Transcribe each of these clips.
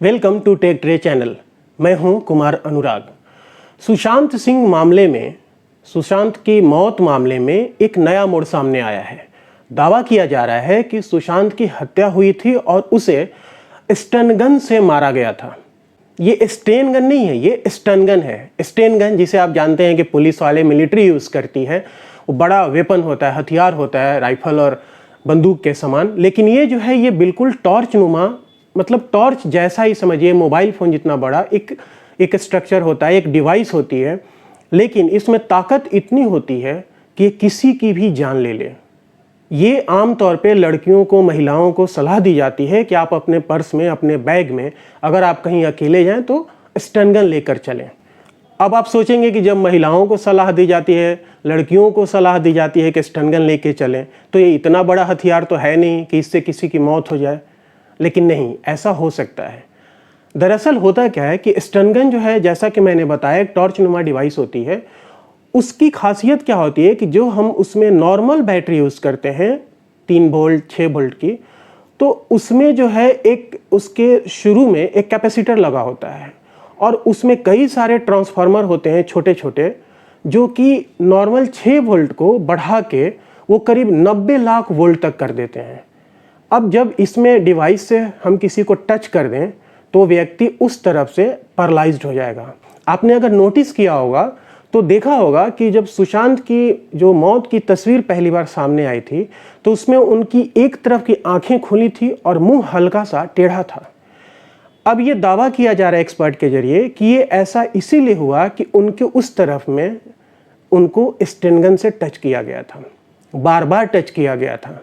Welcome to tech tray channel. मैं हूं कुमार अनुराग। सुशांत सिंह मामले में, सुशांत की मौत मामले में एक नया मोड़ सामने आया है। दावा किया जा रहा है कि सुशांत की हत्या हुई थी और उसे स्टन गन से मारा गया था। ये स्टेन गन नहीं है, ये स्टन गन है। स्टेन गन जिसे आप जानते हैं कि पुलिस वाले, मिलिट्री यूज़ करती है, वो बड़ा वेपन होता है, हथियार होता है, राइफल और बंदूक के समान। लेकिन ये जो है ये बिल्कुल टॉर्च नुमा, मतलब टॉर्च जैसा ही समझिए, मोबाइल फ़ोन जितना बड़ा एक स्ट्रक्चर होता है, एक डिवाइस होती है। लेकिन इसमें ताकत इतनी होती है कि किसी की भी जान ले ले। ये आम तौर पे लड़कियों को, महिलाओं को सलाह दी जाती है कि आप अपने पर्स में, अपने बैग में, अगर आप कहीं अकेले जाएं तो स्टन गन लेकर चलें। अब आप सोचेंगे कि जब महिलाओं को सलाह दी जाती है, लड़कियों को सलाह दी जाती है कि स्टन गन लेके चलें, तो ये इतना बड़ा हथियार तो है नहीं कि इससे किसी की मौत हो जाए। लेकिन नहीं, ऐसा हो सकता है। दरअसल होता क्या है कि स्टन गन जो है, जैसा कि मैंने बताया, एक टॉर्च नुमा डिवाइस होती है। उसकी खासियत क्या होती है कि जो हम उसमें नॉर्मल बैटरी यूज़ करते हैं 3 वोल्ट 6 वोल्ट की, तो उसमें जो है एक उसके शुरू में एक कैपेसिटर लगा होता है और उसमें कई सारे ट्रांसफार्मर होते हैं छोटे छोटे, जो कि नॉर्मल 6 वोल्ट को बढ़ा के वो करीब 90 लाख वोल्ट तक कर देते हैं। अब जब इसमें डिवाइस से हम किसी को टच कर दें तो व्यक्ति उस तरफ से पैरालाइज्ड हो जाएगा। आपने अगर नोटिस किया होगा तो देखा होगा कि जब सुशांत की जो मौत की तस्वीर पहली बार सामने आई थी तो उसमें उनकी एक तरफ की आंखें खुली थी और मुंह हल्का सा टेढ़ा था। अब ये दावा किया जा रहा है एक्सपर्ट के जरिए कि ये ऐसा इसीलिए हुआ कि उनके उस तरफ में उनको स्टन गन से टच किया गया था, बार बार टच किया गया था।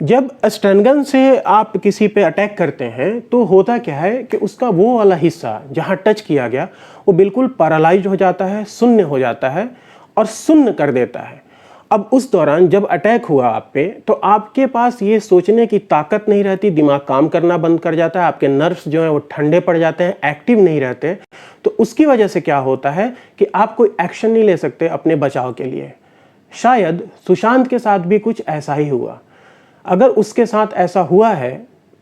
जब स्टन गन से आप किसी पे अटैक करते हैं तो होता क्या है कि उसका वो वाला हिस्सा जहाँ टच किया गया वो बिल्कुल पैरालाइज हो जाता है, शून्य हो जाता है और शून्य कर देता है। अब उस दौरान जब अटैक हुआ आप पे, तो आपके पास ये सोचने की ताकत नहीं रहती, दिमाग काम करना बंद कर जाता है, आपके नर्व्स जो हैं वो ठंडे पड़ जाते हैं, एक्टिव नहीं रहते। तो उसकी वजह से क्या होता है कि आप कोई एक्शन नहीं ले सकते अपने बचाव के लिए। शायद सुशांत के साथ भी कुछ ऐसा ही हुआ। अगर उसके साथ ऐसा हुआ है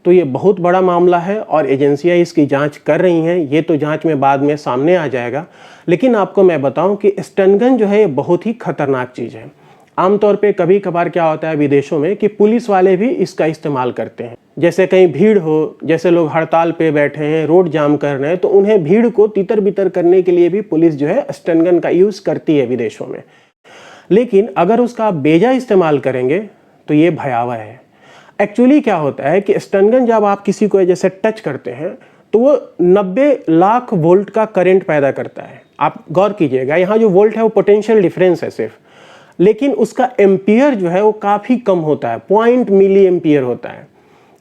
तो ये बहुत बड़ा मामला है और एजेंसियां इसकी जांच कर रही हैं। ये तो जांच में बाद में सामने आ जाएगा। लेकिन आपको मैं बताऊं कि स्टन गन जो है ये बहुत ही खतरनाक चीज़ है। आमतौर पे कभी कभार क्या होता है विदेशों में कि पुलिस वाले भी इसका इस्तेमाल करते हैं। जैसे कहीं भीड़ हो, जैसे लोग हड़ताल पे बैठे हैं, रोड जाम कर रहे हैं, तो उन्हें भीड़ को तितर बितर करने के लिए भी पुलिस जो है स्टन गन का यूज़ करती है विदेशों में। लेकिन अगर उसका आप बेजा इस्तेमाल करेंगे तो ये भयावह है। एक्चुअली क्या होता है कि स्टन गन जब आप किसी को जैसे टच करते हैं तो वो 90 लाख वोल्ट का करंट पैदा करता है। आप गौर कीजिएगा, यहाँ जो वोल्ट है वो पोटेंशियल डिफरेंस है सिर्फ, लेकिन उसका एम्पियर जो है वो काफ़ी कम होता है, 0.0 मिली एम्पियर होता है।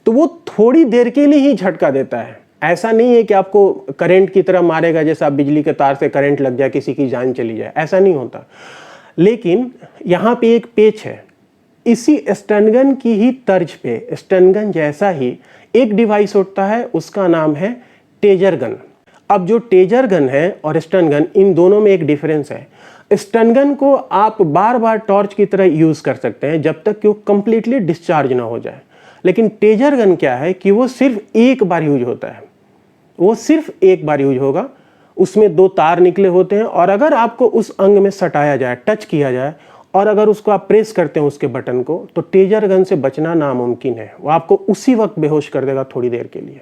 तो वो थोड़ी देर के लिए ही झटका देता है। ऐसा नहीं है कि आपको करंट की तरह मारेगा, जैसे आप बिजली के तार से करंट लग जाए किसी की जान चली जाए, ऐसा नहीं होता। लेकिन यहाँ पे एक पेच है। इसी स्टन गन की ही तर्ज पे, स्टन गन जैसा ही एक डिवाइस उठता है, उसका नाम है टेजर गन। अब जो टेजर गन है और स्टन गन, इन दोनों में एक डिफरेंस है। स्टन गन को आप बार बार टॉर्च की तरह यूज़ कर सकते हैं जब तक कि वो कंप्लीटली डिस्चार्ज ना हो जाए। लेकिन टेजर गन क्या है कि वो सिर्फ एक बार यूज होता है, वो सिर्फ एक बार यूज होगा। उसमें 2 तार निकले होते हैं और अगर आपको उस अंग में सटाया जाए, टच किया जाए और अगर उसको आप प्रेस करते हैं उसके बटन को, तो टेजर गन से बचना नामुमकिन है। वो आपको उसी वक्त बेहोश कर देगा थोड़ी देर के लिए।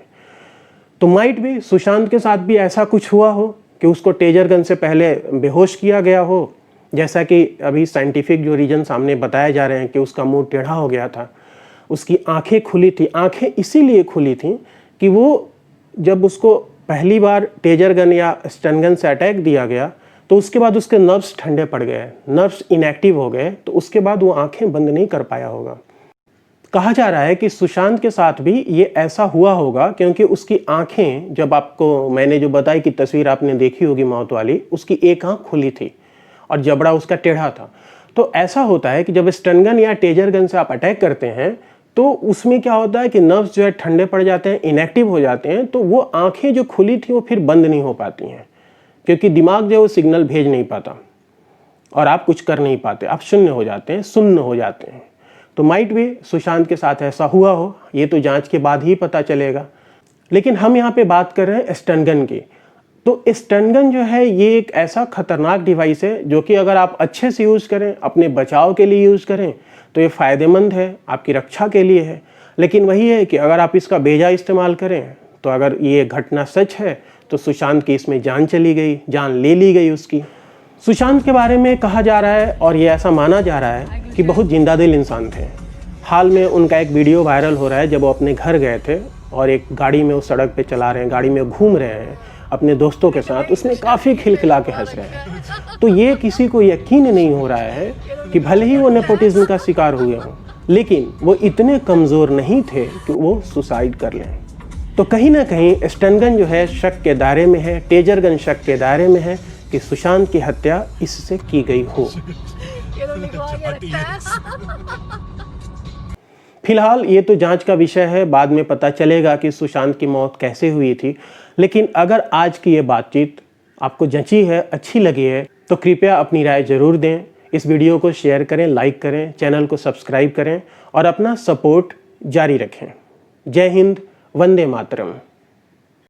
तो माइट भी सुशांत के साथ भी ऐसा कुछ हुआ हो कि उसको टेजर गन से पहले बेहोश किया गया हो, जैसा कि अभी साइंटिफिक जो रीजन सामने बताए जा रहे हैं कि उसका मुंह टेढ़ा हो गया था, उसकी आंखें खुली थी। आंखें इसीलिए खुली थी कि वो जब उसको पहली बार टेजर गन या स्टन गन से अटैक दिया गया तो उसके बाद उसके नर्व्स ठंडे पड़ गए, नर्व्स इनएक्टिव हो गए, तो उसके बाद वो आंखें बंद नहीं कर पाया होगा। कहा जा रहा है कि सुशांत के साथ भी ये ऐसा हुआ होगा क्योंकि उसकी आंखें, जब आपको मैंने जो बताई कि तस्वीर आपने देखी होगी मौत वाली, उसकी एक आंख खुली थी और जबड़ा उसका टेढ़ा था। तो ऐसा होता है कि जब स्टन गन या टेजर गन से आप अटैक करते हैं तो उसमें क्या होता है कि नर्व्स जो है ठंडे पड़ जाते हैं, इनएक्टिव हो जाते हैं, तो वो आंखें जो खुली थी वो फिर बंद नहीं हो पाती हैं क्योंकि दिमाग जो है वो सिग्नल भेज नहीं पाता और आप कुछ कर नहीं पाते, आप शून्य हो जाते हैं, सुन्न हो जाते हैं। तो माइट भी सुशांत के साथ ऐसा हुआ हो, ये तो जांच के बाद ही पता चलेगा। लेकिन हम यहाँ पे बात कर रहे हैं स्टन गन की। तो स्टन गन जो है ये एक ऐसा खतरनाक डिवाइस है जो कि अगर आप अच्छे से यूज़ करें, अपने बचाव के लिए यूज़ करें तो ये फ़ायदेमंद है, आपकी रक्षा के लिए है। लेकिन वही है कि अगर आप इसका बेजा इस्तेमाल करें तो अगर ये घटना सच है तो सुशांत की इसमें जान चली गई, जान ले ली गई उसकी। सुशांत के बारे में कहा जा रहा है और ये ऐसा माना जा रहा है कि बहुत जिंदादिल इंसान थे। हाल में उनका एक वीडियो वायरल हो रहा है जब वो अपने घर गए थे और एक गाड़ी में वो सड़क पे चला रहे हैं, गाड़ी में घूम रहे हैं अपने दोस्तों के साथ, उसमें काफ़ी खिलखिला के हंस रहे हैं। तो ये किसी को यकीन नहीं हो रहा है कि भले ही वो नेपोटिज्म का शिकार हुए हों, लेकिन वो इतने कमज़ोर नहीं थे कि वो सुसाइड कर लें। तो कहीं ना कहीं स्टन गन जो है शक के दायरे में है, टेजर गन शक के दायरे में है कि सुशांत की हत्या इससे की गई हो। फिलहाल ये तो जांच का विषय है, बाद में पता चलेगा कि सुशांत की मौत कैसे हुई थी। लेकिन अगर आज की ये बातचीत आपको जंची है, अच्छी लगी है, तो कृपया अपनी राय ज़रूर दें। इस वीडियो को शेयर करें, लाइक करें, चैनल को सब्सक्राइब करें और अपना सपोर्ट जारी रखें। जय हिंद, वंदे मातरम।